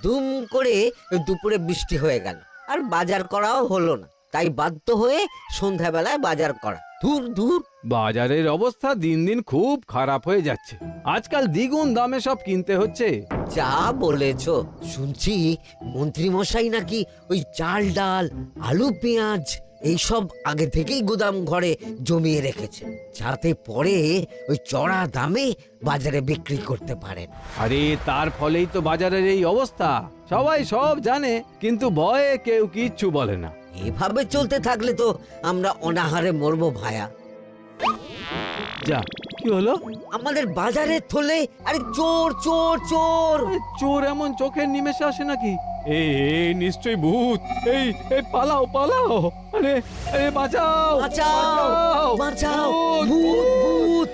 দুম করে দুপুরে বৃষ্টি হয়ে গেল, আর বাজার করাও হলো না। তাই বাধ্য হয়ে সন্ধ্যাবেলায় বাজার করা। দূর দূর। বাজারের অবস্থা দিন দিন খুব খারাপ হয়ে যাচ্ছে। আজকাল দ্বিগুণ দামে সব কিনতে হচ্ছে। যা বলেছ। শুনছি মন্ত্রী মশাই নাকি ওই চাল ডাল আলু পেঁয়াজ এইসব আগে থেকেই গুদাম ঘরে জমিয়ে রেখেছেন, যাতে পরে ওই চড়া দামে বাজারে বিক্রি করতে পারেন। আরে তার ফলেই তো বাজারের এই অবস্থা। সবাই সব জানে, কিন্তু ভয়ে কেউ কিচ্ছু বলে না। এভাবে চলতে থাকলে তো আমরা অনাহারে মরবো ভায়া। যা, কি হলো? আমাদের বাজারে থলে আরে চোর চোর চোর। এ, চোর এমন চোখের নিমেষে আসে নাকি? এই নিশ্চয়ই ভূত। এই এই পালাও পালাও। আরে আরে বাঁচাও বাঁচাও বাঁচাও, ভূত ভূত।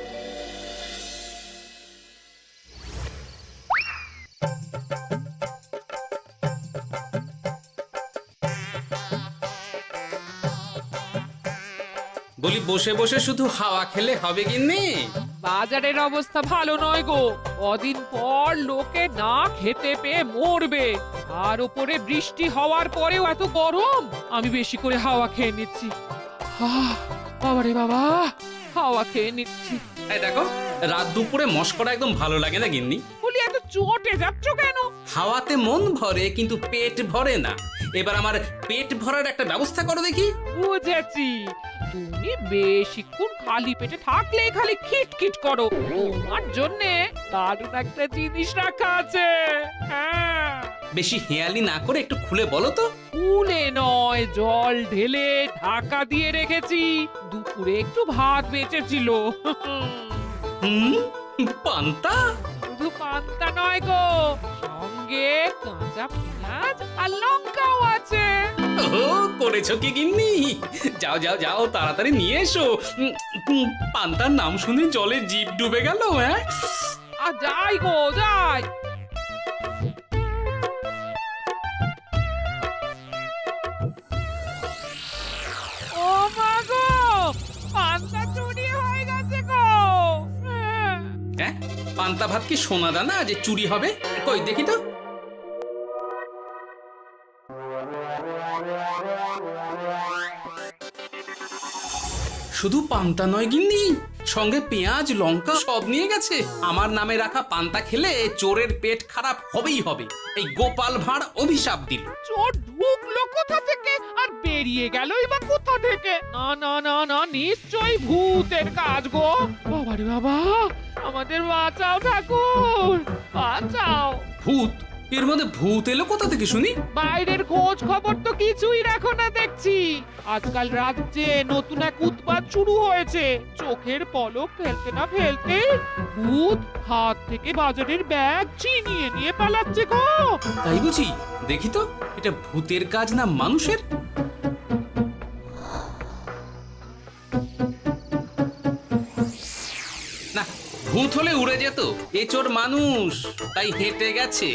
বলি বসে বসে শুধু হাওয়া খেলে হবে গিন্নি? বাজারের অবস্থা ভালো নয় গো। কদিন পর লোকে না খেতে পেয়ে মরবে। আর উপরে বৃষ্টি হওয়ার পরেও এত গরম। আমি বেশি করে হাওয়া খেয়ে নিচ্ছি। বাবারে বাবা, হাওয়া খেয়ে নিচ্ছি। এই দেখো, রাত দুপুরে মস্করা একদম ভালো লাগে না গিন্নি। বলি এত চটে যাচ্ছ কেন? হাওয়াতে মন ভরে কিন্তু পেট ভরে না। এবার আমার পেট ভরার একটা ব্যবস্থা করো দেখি। বুঝেছি, তুমি বেশিক্ষণ খালি পেটে থাকলে খালি খিটখিট করো। তোমার জন্যে দারুণ একটা জিনিস রাখা আছে। হ্যাঁ, বেশি হেয়ালি না করে একটু খুলে বলো তো। ফুলে নয়, জল ঢেলে ঢাকা দিয়ে রেখেছি। দুপুরে একটু ভাত বেঁচেছিল। হুম, পান্তা? শুধু পান্তা নয় গো, সঙ্গে কাঁচা পেঁয়াজ আর লঙ্কাও আছে। ও, করেছো কি গিন্নি? যাও যাও যাও, তাড়াতাড়ি নিয়ে এসো। পান্তার নাম শুনে জলে জিভ ডুবে গেল। হ্যাঁ, আর যাই গো যাই। ও মা গো, পান্তা চুরি হয়ে গেছে গো। হ্যাঁ, পান্তা ভাত কি সোনা দানা যে চুরি হবে? কই দেখি তো। শুধু পান্তা নয় গিন্নি, সঙ্গে পেঁয়াজ লঙ্কা সব নিয়ে গেছে। আমার নামে রাখা পান্তা খেলে চোরের পেট খারাপ হবেই হবে। এই গোপাল ভাঁড় অভিশাপ দিল। চোর ঢুকলো কোথা থেকে আর বেরিয়ে গেলই বা কোথা থেকে? না না না না, নিশ্চয়ই ভূতের কাজ গো। বাবারে বাবা, আমাদের বাঁচাও ঠাকুর, বাঁচাও। ভূত? এর মধ্যে ভূত এলো কোথা থেকে শুনি? বাইরের খোঁজ খবর তো কিছুই রাখো না দেখছি। আজকাল রাজ্যে নতুন এক উৎপাত শুরু হয়েছে। চোখের পলক ফেলতে না ফেলতে ভূত হাত থেকে বাজারের ব্যাগ ছিনিয়ে নিয়ে পালাচ্ছে গো। তাই বুঝি? দেখি তো, এটা ভূতের কাজ না মানুষের? না, ভূত হলে উড়ে যেত। এ চোর মানুষ, তাই হেঁটে গেছে।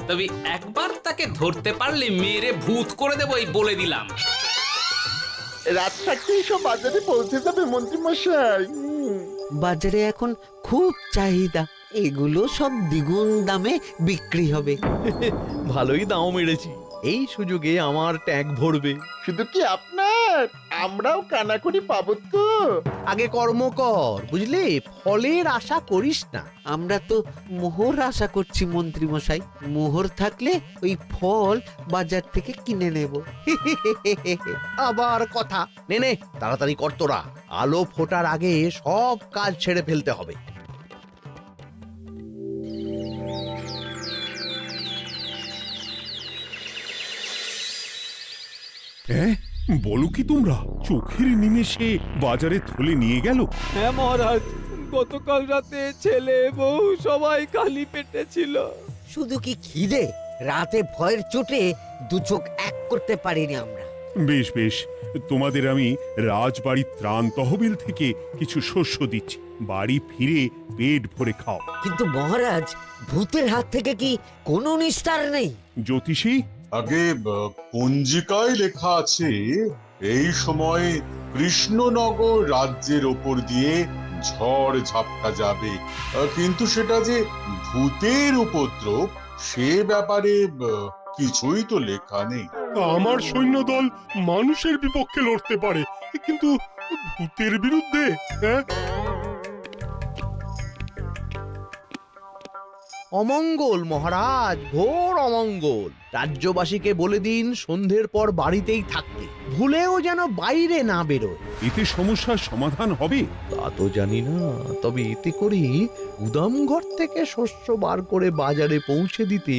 তবে একবার তাকে ধরতে পারলে মেরে ভূত করে দেবো, এই বলে দিলাম। রাত থাকতেই সব বাজারে পৌঁছে যাবে মন্ত্রী মশাই। বাজারে এখন খুব চাহিদা, এগুলো সব দ্বিগুণ দামে বিক্রি হবে। ভালোই দাও মেরেছি, এই সুযোগে আমার ট্যাঙ্ক ভরবে। শুধু কি আপনার, আমরাও কানাকড়ি পাবো তো। আগে কর্ম কর, বুঝলি? ফলের আশা করিস না। আমরা তো মোহর আশা করছি মন্ত্রী মশাই। মোহর থাকলে ওই ফল বাজার থেকে কিনে নেব। আবার কথা নে নে, তাড়াতাড়ি কর তোরা। আলো ফোটার আগে সব কাজ ছেড়ে ফেলতে হবে। হ্যাঁ, বলো কি তোমরা? চোখের নিমেষে বাজারে থলে নিয়ে গেল? হ্যাঁ মহারাজ, গতকাল রাতে ছেলে বউ সবাই খালি পেটে ছিল। শুধু কি খিদে, রাতে ভয়ের চোটে দু চোখ এক করতে পারিনি আমরা। বেশ বেশ, তোমাদের আমি রাজবাড়ির ত্রাণ তহবিল থেকে কিছু শস্য দিচ্ছি। বাড়ি ফিরে পেট ভরে খাও। কিন্তু মহারাজ, ভূতের হাত থেকে কি কোনো নিস্তার নেই? জ্যোতিষী, আগে পঞ্জিকায় লেখা আছে এই সময় কৃষ্ণনগর রাজ্যের ওপর দিয়ে ঝড় ঝাপটা যাবে, কিন্তু সেটা যে ভূতের উপদ্রব সে ব্যাপারে কিছুই তো লেখা নেই। আমার সৈন্যদল মানুষের বিপক্ষে লড়তে পারে, কিন্তু ভূতের বিরুদ্ধে? হ্যাঁ, অমঙ্গল মহারাজ, ঘোর অমঙ্গল। রাজ্যবাসীকে বলে দিন সন্ধ্যের পর বাড়িতেই থাকতে, ভুলেও যেন বাইরে না বেরোয়। এতে সমস্যার সমাধান হবে? তা তো জানি না, তবে এতে করে গুদামঘর থেকে শস্য বার করে বাজারে পৌঁছে দিতে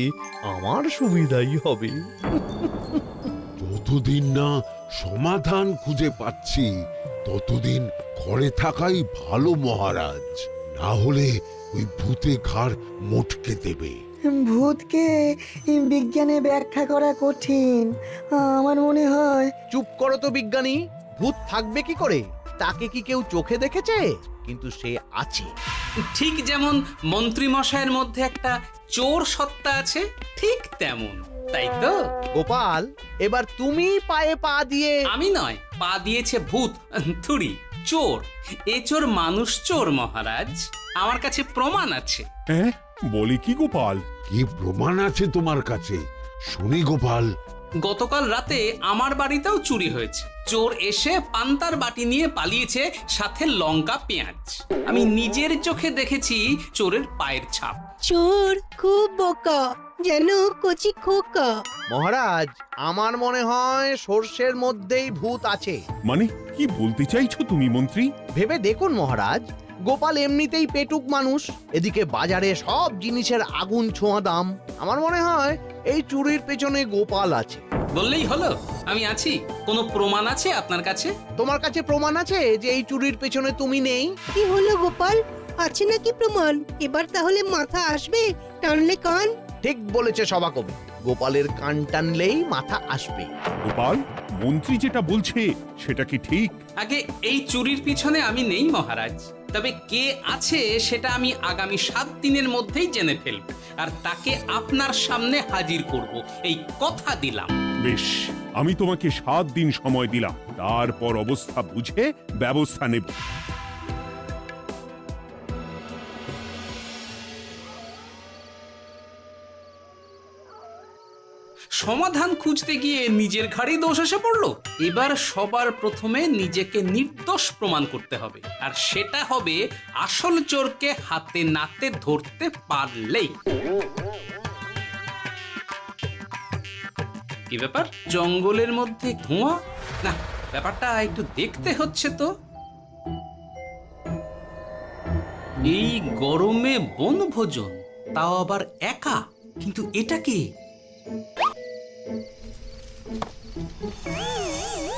আমার সুবিধাই হবে। যতদিন না সমাধান খুঁজে পাচ্ছি ততদিন ঘরে থাকাই ভালো মহারাজ, না হলে ওই ভূতে ঘাড় মোটকে দেবে। ভূতকে বিজ্ঞানে ব্যাখ্যা করা কঠিন, আমার মনে হয়। চুপ করো তো বিজ্ঞানী, ভূত থাকবে কি করে? তাকে কি কেউ চোখে দেখেছে? কিন্তু সে আছে। ঠিক যেমন মন্ত্রী মশাইয়ের মধ্যে একটা চোর সত্তা আছে, ঠিক তেমন, তাই তো? গোপাল, এবার তুমি পায়ে পা দিয়ে। আমি নয়, পা দিয়েছে ভূত, থুড়ি চোর। এ চোর মানুষ চোর মহারাজ, আমার কাছে প্রমাণ আছে। হ্যাঁ, বলে কি গোপাল? কি প্রমাণ আছে তোমার কাছে? শুনি গোপাল। গতকাল রাতে আমার বাড়িতেও চুরি হয়েছে। চোর এসে পান্তার বাটি নিয়ে পালিয়েছে, সাথে লঙ্কা পেঁয়াজ। আমি নিজের চোখে দেখেছি চোরের পায়ের ছাপ। চোর খুব বোকা, যেন কচি খোকা। মহারাজ, আমার মনে হয় সর্ষের মধ্যেই ভূত আছে। মানে কি বলতে চাইছো তুমি মন্ত্রী? ভেবে দেখুন মহারাজ, গোপাল এমনিতেই পেটুক মানুষ, এদিকে বাজারে সব জিনিসের আগুন ছোঁয়া দাম। আমার মনে হয় এই চুরির পেছনে গোপাল আছে। বললেই হলো আমি আছি। কোনো প্রমাণ আছে আপনার কাছে? তোমার কাছে প্রমাণ আছে যে এই চুরির পেছনে তুমি নেই? কি হলো গোপাল, আছে নাকি প্রমাণ? এবার তাহলে মাথা আসবে, টানলে কান। ঠিক বলেছে সভাকবি, গোপালের কান টানলেই মাথা আসবে। গোপাল, মন্ত্রী যেটা বলছে সেটা কি ঠিক? আগে এই চুরির পিছনে আমি নেই মহারাজ, তবে কে আছে সেটা আমি আগামী 7 দিনের মধ্যেই জেনে ফেলব, আর তাকে আপনার সামনে হাজির করব, এই কথা দিলাম। বেশ, আমি তোমাকে 7 দিন সময় দিলাম, তারপর অবস্থা বুঝে ব্যবস্থা নেব। সমাধান খুঁজতে গিয়ে নিজের ঘাড়েই দোষ এসে পড়লো। এবার সবার প্রথমে নিজেকে নির্দোষ প্রমাণ করতে হবে, আর সেটা হবে আসল চোরকে হাতে নাতে ধরতে পারলেই। কি ব্যাপার, জঙ্গলের মধ্যে ধোঁয়া? না, ব্যাপারটা একটু দেখতে হচ্ছে তো। এই গরমে বনভোজন, তাও আবার একা, কিন্তু এটা কি?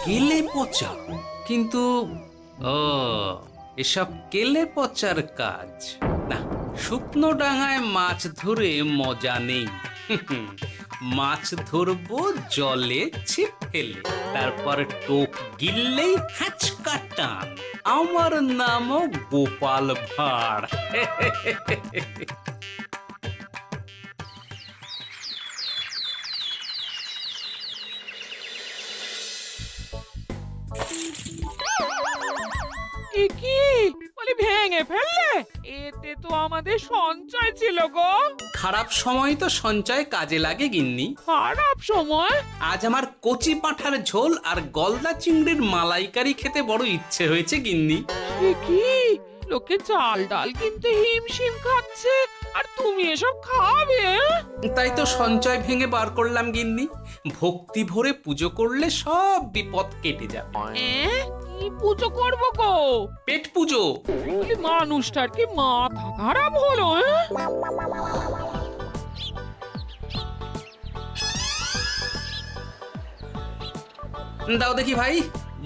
কেলে পচা, কিন্তু এসব কেলে পচার কাজ না। শুকনো ডাঙায় মাছ ধরে মজা নেই। মাছ ধরবো জলে ছিপ ফেলে, তারপর টোপ গিললেই হ্যাচকা টান। আমার নামও গোপাল ভাঁড়। এ কি বলি, ভেঙে ফেললে? এতে তো আমাদের সঞ্চয় ছিল গো। খারাপ সময় তো সঞ্চয় কাজে লাগে গিন্নি। খারাপ সময়? আজ আমার কচি পাঁঠার ঝোল আর গলদা চিংড়ির মালাইকারি খেতে বড় ইচ্ছে হয়েছে গিন্নি। এ কি, লোকে চাল ডাল কিনতে হিমশিম খাচ্ছে, আর তুমি এসব খাবে? তাই তো সঞ্চয় ভেঙে বার করলাম গিন্নি। ভক্তি ভরে পুজো করলে সব বিপদ কেটে যাবে। কি পুজো করবো গো? পেট পুজো। বলি, মানুষটার কি মাথা খারাপ হলো? দাও দেখি ভাই।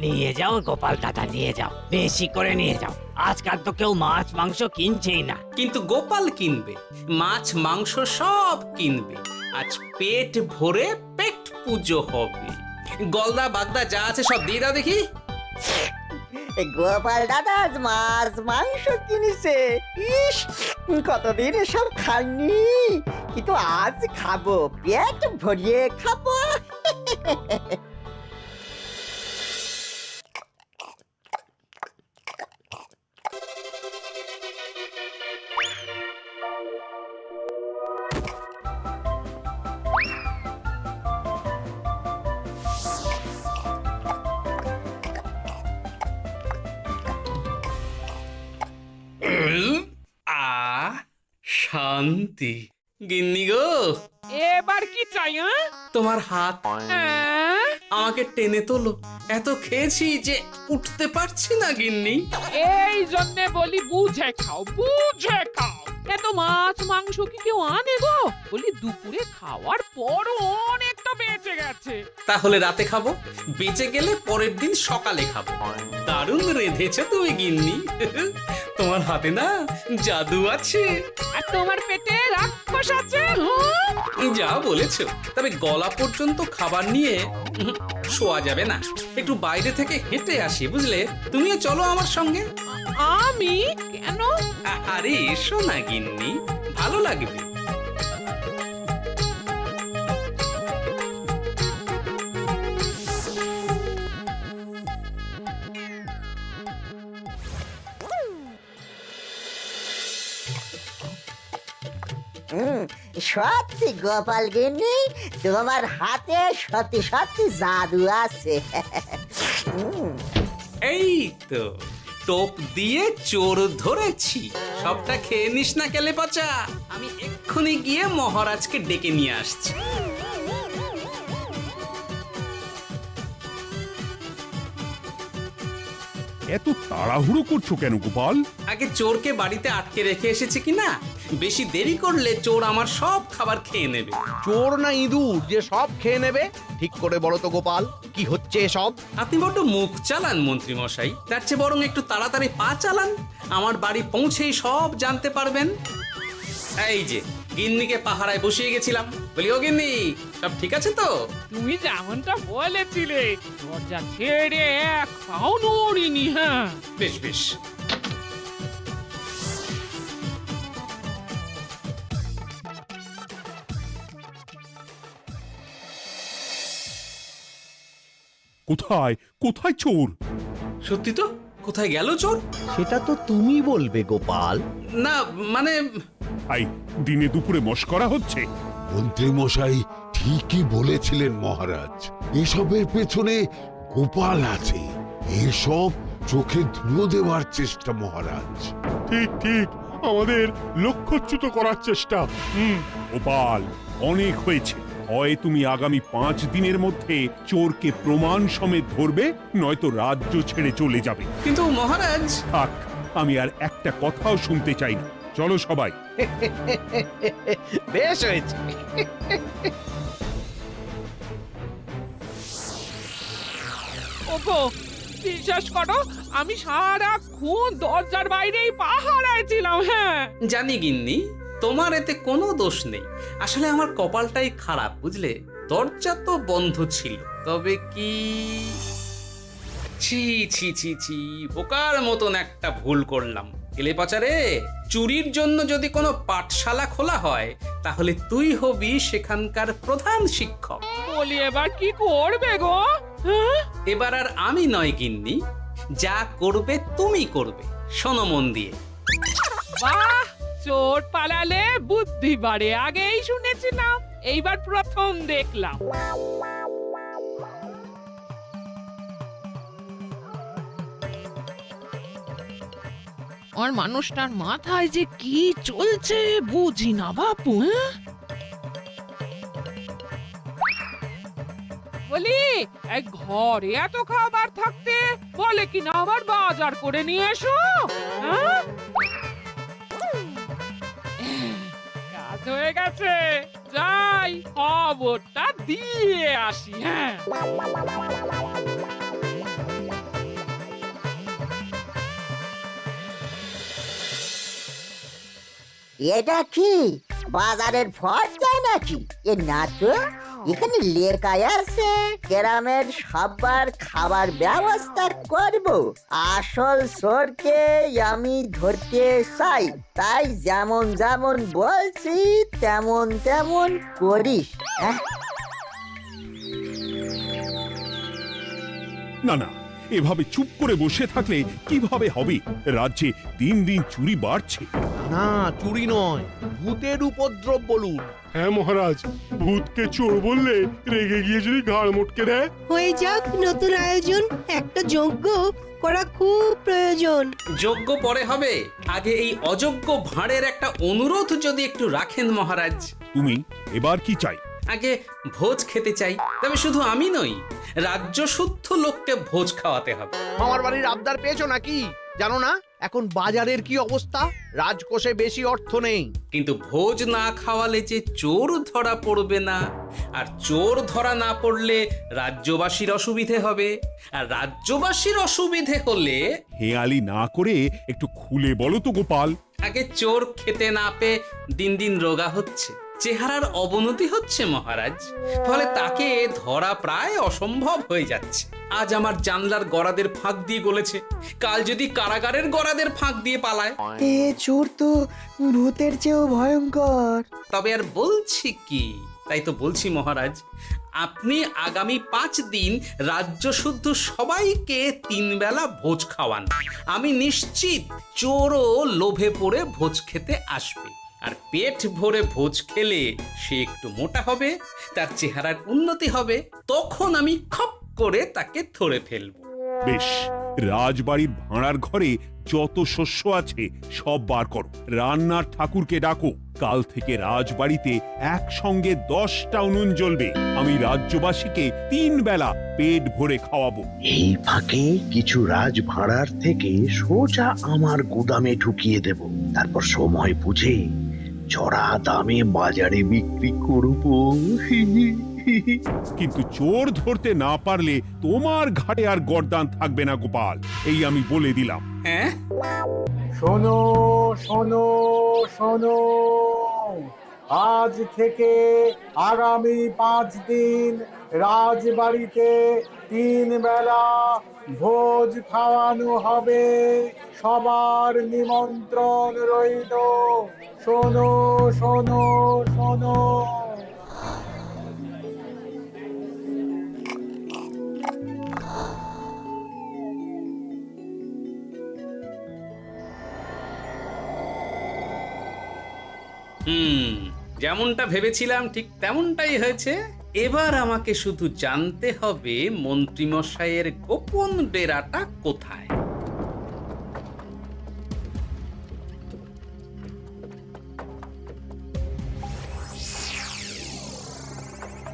নিয়ে যাও গোপাল দাদা, নিয়ে যাও, বেশি করে নিয়ে যাও। আজকাল তো কেউ মাছ মাংস কিনছেই না। কিন্তু গোপাল কিনবে, মাছ মাংস সব কিনবে। আজ পেট ভরে পেট পুজো হবে। গলদা বাগদা যা আছে সব দিয়ে দাও দেখি। গোপাল দাদা মাছ মাংস কিনেছে, ইস কতদিন এসব খাইনি, কিন্তু আজ খাবো, পেট ভরিয়ে খাবো। শান্তি। গিন্নি গো, এবার কি চাই? তোমার হাত হ্যাঁ? আমাকে টেনে তোলো। এত খেয়েছি যে উঠতে পারছি না গিন্নি। এই জন্যে বলি বুঝে খাও, বুঝে খাও। এত মাছ মাংস কি কেউ আনে গো? বলি দুপুরে খাওয়ার পরও অনেকটা বেঁচে গেছে। তাহলে রাতে খাবো, বেঁচে গেলে পরের দিন সকালে খাবো। দারুণ রেঁধেছ তুমি গিন্নি। তোমার হাতে না জাদু আছে। আর তোমার পেটে রাক্ষস আছে। যা বলেছ। তবে গলা পর্যন্ত খাবার নিয়ে শোয়া যাবে না। একটু বাইরে থেকে হেঁটে আসি, বুঝলে? তুমিও চলো আমার সঙ্গে। আমি কেন? আরে এসো না গিন্নি, ভালো লাগবে। সত্যি গোপাল গিন্নি, তোমার হাতে সত্যি সত্যি জাদু আছে। এই তো টোপ দিয়ে চোর ধরেছি। সবটা খেয়ে নিস না কেলে পচা। আমি এক্ষুনি গিয়ে মহারাজকে ডেকে নিয়ে আসছি। এত তাড়াহুড়ো করছো কেন গোপাল? আগে চোরকে বাড়িতে আটকে রেখে এসেছি কিনা, বেশি দেরি করলে চোর আমার সব খাবার খেয়ে নেবে। চোর না ইঁদুর যে সব খেয়ে নেবে? ঠিক করে বলো তো গোপাল, কি হচ্ছে এসব? আপনি বড্ড মুখ চালান মন্ত্রী মশাই। তার চেয়ে বরং একটু তাড়াতাড়ি পা চালান, আমার বাড়ি পৌঁছেই সব জানতে পারবেন। এই যে গিন্নিকে পাহারায় বসিয়ে গেছিলাম, বলি ও গিন্নি, সব ঠিক আছে তো? তুমি যেমনটা বলেছিলে, দরজা ছেড়ে এক পাও নড়িনি। হ্যাঁ, বেশ বেশ। কোথায় কোথায় চোর? সত্যি তো, কোথায় গেল চোর? সেটা তো তুমি বলবে গোপাল। না মানে আই দিনে দুপুরে মশকরা হচ্ছে। মন্ত্রী মশাই ঠিকই বলেছিলেন মহারাজ, এসবের পেছনে গোপাল আছে। এসব চোখে ধুলো দেওয়ার চেষ্টা মহারাজ। ঠিক ঠিক, আমাদের লক্ষ্যচ্যুত করার চেষ্টা। গোপাল, অনেক হয়েছে। হয় তুমি আগামী 5 দিনের মধ্যে চোরকে প্রমাণ সমেত ধরবে, নয়তো রাজ্য ছেড়ে চলে যাবে। কিন্তু মহারাজ। থাক, আমি আর একটা কথাও শুনতে চাই না। চলো সবাই। বেশ হয়েছে। ওগো, বিশ্বাস করো, আমি সারাক্ষণ দরজার বাইরেই পাহারায় ছিলাম। হ্যাঁ, জানি গিন্নি, তোমার এতে কোনো দোষ নেই। আসলে আমার কপালটাই খারাপ, বুঝলে? দরজা তো বন্ধ ছিল, তবে কি ছি ছি ছি ছি, বোকার মতন একটা ভুল করলাম। এলে পাচারে, চুরির জন্য যদি কোনো পাঠশালা খোলা হয়, তাহলে তুই হবি সেখানকার প্রধান শিক্ষক। বলি এবার কি করবে গো? হ্যাঁ? এবার আর আমি নয় গিন্নি, যা করবে তুমি করবে। শোনো মন দিয়ে। বাহ, চোর পালালে বুদ্ধি বাড়ে, আগেই শুনেছিলাম, এইবার প্রথম দেখলাম। আর মানুষটার মাথায় যে কি চলছে বুঝি না বাপু। বলি, এক ঘরে এত খাবার থাকতে বলে কিনা আবার বাজার করে নিয়ে এসো। হ্যাঁ? কাজ হয়ে গেছে, যাই খবরটা দিয়ে আসি। হ্যাঁ, এটা কি বাজারের ফর্দা নাকি? এ না তো, এখানে লেখা আছে গ্রামের সবার খাবার ব্যবস্থা করব। আসল চোরকে আমি ধরতে চাই, তাই যেমন যেমন বলছি তেমন তেমন করিস। না না, এভাবে চুপ করে বসে থাকলে কিভাবে হবে? রাজ্যে দিন দিন চুরি বাড়ছে। না, চুরি নয়, ভূতের উপদ্রব বলুন। হ্যাঁ মহারাজ, ভূতকে চোর বললে রেগে গিয়ে যদি ঘাড় মোটকে দেয়। হয়ে যাক নতুন আয়োজন, একটা যজ্ঞ করা খুব প্রয়োজন। যোগ্য পরে হবে, আগে এই অযোগ্য ভাঁড়ের একটা অনুরোধ যদি একটু রাখেন মহারাজ। তুমি এবার কি চাই? আগে ভোজ খেতে চাই, তবে শুধু আমি নই, রাজ্য শুদ্ধ লোককে ভোজ খাওয়াতে হবে। আমার বাড়ির আবদার পেয়েছো নাকি? জানো না এখন বাজারের কি অবস্থা? রাজকোষে বেশি অর্থ নেই। কিন্তু ভোজ না খাওয়ালে যে চোর ধরা পড়বে না, আর চোর ধরা না পড়লে রাজ্যবাসীর অসুবিধে হবে, আর রাজ্যবাসীর অসুবিধে হলে হেয়ালি না করে একটু খুলে বলো তো গোপাল। আগে চোর খেতে না পেয়ে দিন দিন রোগা হচ্ছে, চেহারার অবনতি হচ্ছে মহারাজ, ফলে তাকে ধরা প্রায় অসম্ভব হয়ে যাচ্ছে। আজ আমার জানলার গড়াদের ফাঁক দিয়ে গলেছে, কাল যদি কারাগারের গড়াদের ফাঁক দিয়ে পালায়। এ চোর তো ভূতের চেয়েও ভয়ঙ্কর। তবে আর বলছি কি, তাই তো বলছি মহারাজ, আপনি আগামী 5 দিন রাজ্য শুদ্ধ সবাইকে 3 বেলা ভোজ খাওয়ান। আমি নিশ্চিত চোরও লোভে পড়ে ভোজ খেতে আসবে, আর পেট ভরে ভোজ খেলে সে একটু মোটা হবে, তার চেহারার উন্নতি হবে, তখন আমি খপ করে তাকে ধরে ফেলবো। বেশ, রাজবাড়ির ভাঁড়ার ঘরে যত শস্য আছে সব বার করো, রান্নার ঠাকুরকে ডাকো। কাল থেকে রাজবাড়িতে একসঙ্গে 10টা উনুন জ্বলবে। আমি রাজ্যবাসীকে 3 বেলা পেট ভরে খাওয়াবো। এই ফাঁকে কিছু রাজভাড়ার থেকে সোজা আমার গুদামে ঢুকিয়ে দেব, তারপর সময় বুঝে চড়া দামে বাজারে বিক্রি করব। কিন্তু চোর ধরতে না পারলে তোমার ঘাটে আর গর্দান থাকবে না গোপাল, এই আমি বলে দিলাম। হ্যাঁ, শোনো শোনো শোনো, আজ থেকে আগামী 5 দিন রাজবাড়িতে 3 বেলা ভোজ খাওয়ানো হবে, সবার নিমন্ত্রণ রইল। শোনো শোনো শোনো। যেমনটা ভেবেছিলাম ঠিক তেমনটাই হয়েছে। এবার আমাকে শুধু জানতে হবে মন্ত্রীমশাইয়ের গোপন ডেরাটা কোথায়।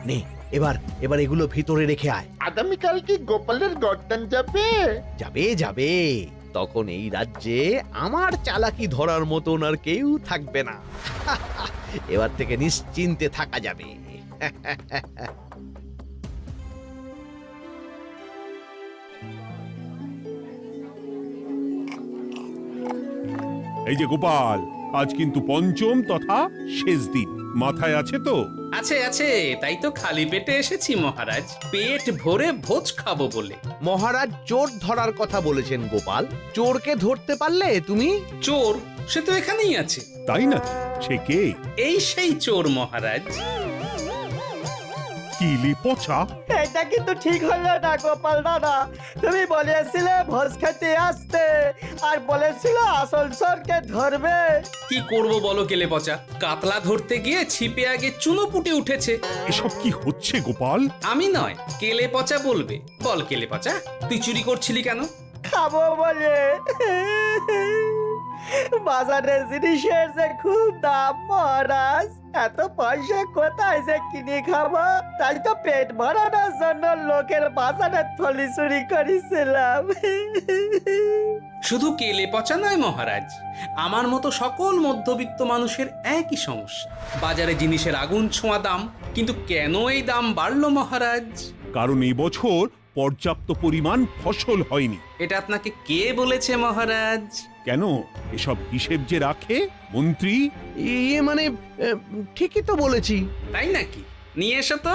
নে এবার এবার এগুলো ভিতরে রেখে আয়। আগামীকাল কি গোপালের গর্দান যাবে? যাবে যাবে, তখন এই রাজ্যে আমার চালাকি ধরার মতন আর কেউ থাকবে না। এবার থেকে নিশ্চিন্তে থাকা যাবে। এই যে গোপাল, আজ কিন্তু পঞ্চম তথা শেষ দিন, মাথায় আছে তো? আছে আছে, তাই তো খালি পেটে এসেছি মহারাজ, পেট ভরে ভোজ খাবো বলে। মহারাজ চোর ধরার কথা বলেছেন গোপাল, চোরকে ধরতে পারলে তুমি? চোর সে তো এখানেই আছে। তাই নাকি? সে কে? এই সেই চোর মহারাজ। কিলি পচা, এটা কিন্তু ঠিক হলো না গোপাল দাদা। তুমি বলেছিলে ভোজ খেতে আসতে, আর বলেছিলে আসল চোরকে ধরবে। কি করব বলো কেলে পচা, কাতলা ধরতে গিয়ে ছিপে আগে চুনোপুটি উঠেছে। এসব কি হচ্ছে গোপাল? আমি নয়, কেলে পচা বলবে। বল কেলে পচা, তুই চুরি করছিলি কেন? খাবো বলে। বাজারের জিনিসের যে খুব দাম মহারাজ, এত পয়সা কোথায় যে কিনে খাবো, তাই তো পেট ভরানোর জন্য লোকের বাজারে থলি চুরি করেছিলাম। শুধু কেলে পচা নয় মহারাজ, আমার মতো সকল মধ্যবিত্ত মানুষের একই সমস্যা। বাজারে জিনিসের আগুন ছোঁয়া দাম, কিন্তু কেন এই দাম বাড়লো মহারাজ? কারণ এই বছর পর্যাপ্ত পরিমাণ ফসল হয়নি। এটা আপনাকে কে বলেছে মহারাজ? কেন, এসব হিসেব যে রাখে মন্ত্রী। ইয়ে মানে ঠিকই তো বলেছি। তাই নাকি? নিয়ে এসো তো।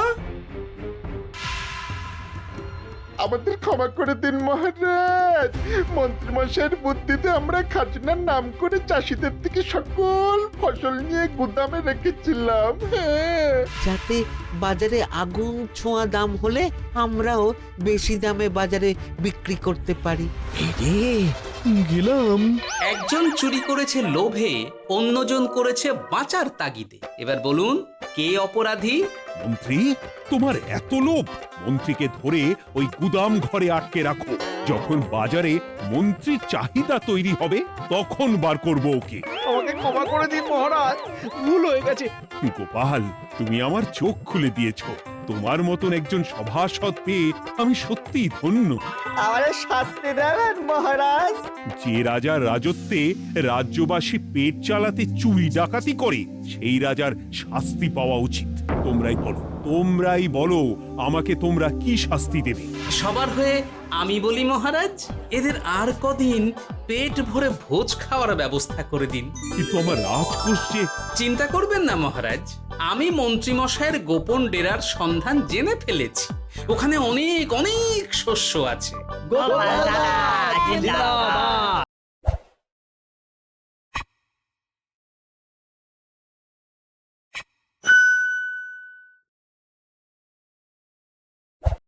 আমাদের ক্ষমা করে দিন মহারাজ, মন্ত্রীমশাইয়ের বুদ্ধিতে আমরা খাজনার নাম করে চাষিদের থেকে সকল ফসল নিয়ে গুদামে রেখেছিলাম। যাতে বাজারে আগুন ছোঁয়া দাম হলে আমরাও বেশি দামে বাজারে বিক্রি করতে পারি। গেলাম। একজন চুরি করেছে লোভে, অন্যজন করেছে বাঁচার তাগিদে। এবার বলুন কে অপরাধী? মন্ত্রী, তোমার এত লোভ? মন্ত্রীকে ধরে ওই গুদাম ঘরে আটকে রাখো। যখন বাজারে মন্ত্রীর চাহিদা তৈরি হবে তখন বার করবো ওকে। আমাকে ক্ষমা করে দিন মহারাজ, ভুল হয়ে গেছে। গোপাল, তুমি আমার চোখ খুলে দিয়েছো। তোমার মতন একজন সভাসদ পেয়ে আমি সত্যিই ধন্য। আমারে শাস্তি দেবেন মহারাজ? যে রাজার রাজত্বে রাজ্যবাসী পেট চালাতে চুরি ডাকাতি করে সেই রাজার শাস্তি পাওয়া উচিত। তোমরাই বলো আমাকে তোমরা কি শাস্তি দেবে? সবার হয়ে আমি বলি মহারাজ, এদের আর কদিন পেট ভরে ভোজ খাওয়ার ব্যবস্থা করে দিন। কিন্তু আমার রাজকোষ যে। চিন্তা করবেন না মহারাজ, আমি মন্ত্রীমশাইয়ের গোপন ডেরার সন্ধান জেনে ফেলেছি। ওখানে অনেক অনেক শস্য আছে। গোপাল দাদা, জিন্দাবাদ।